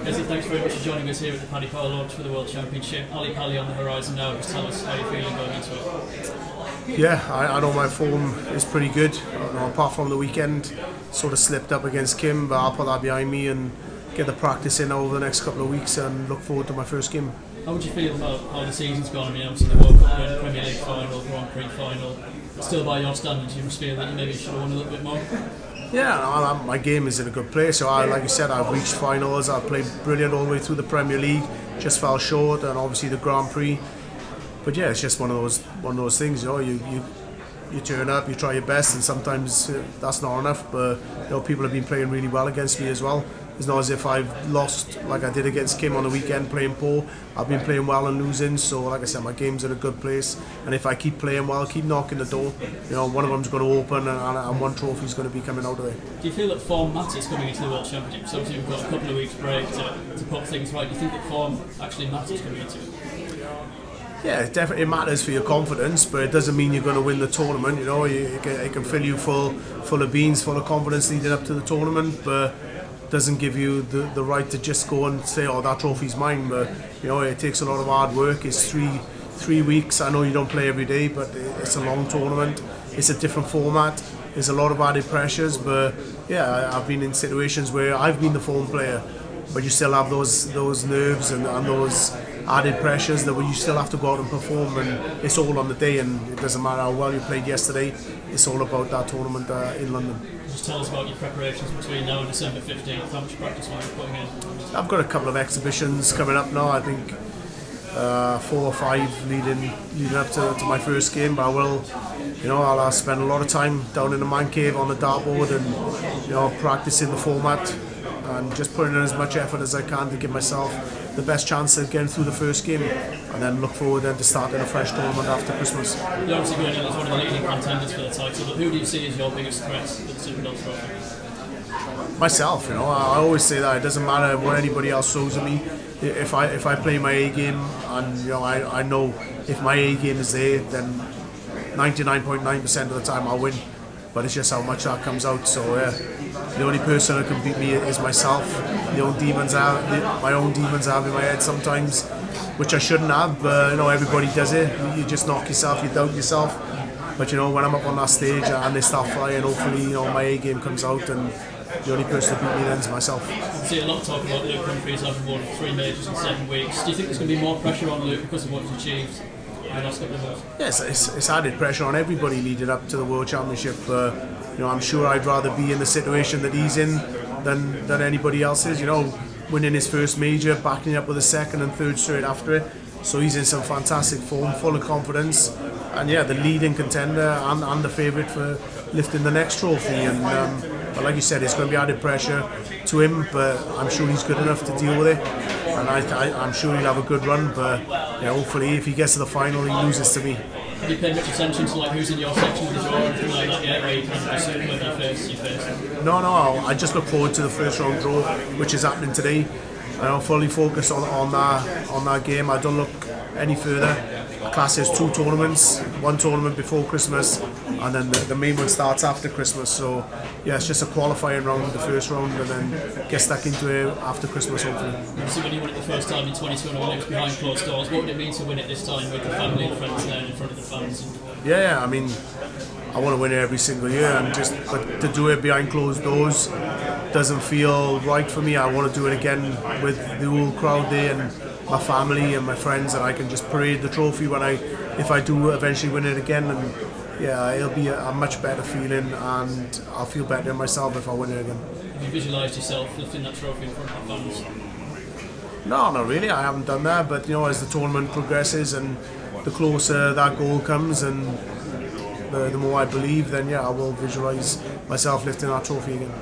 Thanks very much for joining us here at the Paddy Power launch for the World Championship. Ally Pally on the horizon now. Just tell us how you're feeling going into it. Yeah, I know my form is pretty good. Apart from the weekend, sort of slipped up against Kim, but I'll put that behind me and get the practice in over the next couple of weeks and look forward to my first game. How would you feel about how the season's gone? I mean, obviously the World Cup win, Premier League final, Grand Prix final. Still by your standards, you must feel that you maybe should have won a little bit more? Yeah, my game is in a good place. So like you said, I've reached finals. I've played brilliant all the way through the Premier League. Just fell short, and obviously the Grand Prix. But yeah, it's just one of those things. You turn up, you try your best, and sometimes that's not enough. But people have been playing really well against me as well. It's not as if I've lost like I did against Kim on the weekend playing poor. I've been playing well and losing, so like I said, my game's in a good place. And if I keep playing well, keep knocking the door, one of them's going to open and one trophy's going to be coming out of it. Do you feel that form matters coming into the World Championship? So obviously we've got a couple of weeks break to put things right. Do you think that form actually matters coming into it? Yeah, it definitely matters for your confidence, but it doesn't mean you're going to win the tournament. It can fill you full of beans, full of confidence leading up to the tournament, but doesn't give you the right to just go and say, oh, that trophy's mine. But it takes a lot of hard work. It's three weeks. I know you don't play every day, but it's a long tournament. It's a different format. There's a lot of added pressures, but yeah, I've been in situations where I've been the form player, but you still have those nerves and those added pressures that you still have to go out and perform, and it's all on the day, and it doesn't matter how well you played yesterday. It's all about that tournament in London. Just tell us about your preparations between now and December 15th. How much practice are you putting in? I've got a couple of exhibitions coming up now. I think 4 or 5 leading up to my first game. But I will, I'll spend a lot of time down in the man cave on the dartboard and practicing the format and just putting in as much effort as I can to give myself the best chance of getting through the first game, and then look forward then to starting a fresh tournament after Christmas. You're obviously going in as one of the leading contenders for the title, but who do you see as your biggest threat for the Superdog Trophy? Myself, I always say that it doesn't matter what anybody else throws at me. If I play my A game, and I know if my A game is there, then 99.9% of the time I'll win. But it's just how much that comes out. So the only person that can beat me is myself. My own demons I have in my head sometimes, which I shouldn't have. But everybody does it. You just knock yourself, you doubt yourself. But when I'm up on that stage and they start flying, hopefully my A game comes out, and the only person to beat me then is myself. I see a lot of talk about Luke Humphries having won 3 majors in 7 weeks. Do you think there's going to be more pressure on Luke because of what he's achieved? Yes, it's added pressure on everybody leading up to the World Championship. I'm sure I'd rather be in the situation that he's in than anybody else is. Winning his first major, backing up with a second and third straight after it. So he's in some fantastic form, full of confidence, and yeah, the leading contender and the favourite for lifting the next trophy. And but like you said, it's going to be added pressure to him, but I'm sure he's good enough to deal with it, and I'm sure he'll have a good run. But hopefully, if he gets to the final, he loses to me. Have you paid much attention to who's in your section of the draw or anything like that yet, where you kind of assume whether you face? No, I just look forward to the first round draw, which is happening today. I'm fully focused on that game. I don't look any further. I class it as 2 tournaments, 1 tournament before Christmas, and then the main one starts after Christmas. So yeah, it's just a qualifying round, the first round, and then get stuck into it after Christmas, hopefully. So when you won it the first time in 2021, it was behind closed doors. What would it mean to win it this time with the family and friends there in front of the fans? Yeah, I mean, I want to win it every single year, and but to do it behind closed doors doesn't feel right for me. I want to do it again with the whole crowd there and my family and my friends, and I can just parade the trophy if I do eventually win it again. And yeah, it'll be a much better feeling, and I'll feel better in myself if I win it again. Have you visualised yourself lifting that trophy in front of the fans? No, not really. I haven't done that, but as the tournament progresses and the closer that goal comes, and the more I believe, then yeah, I will visualise myself lifting that trophy again.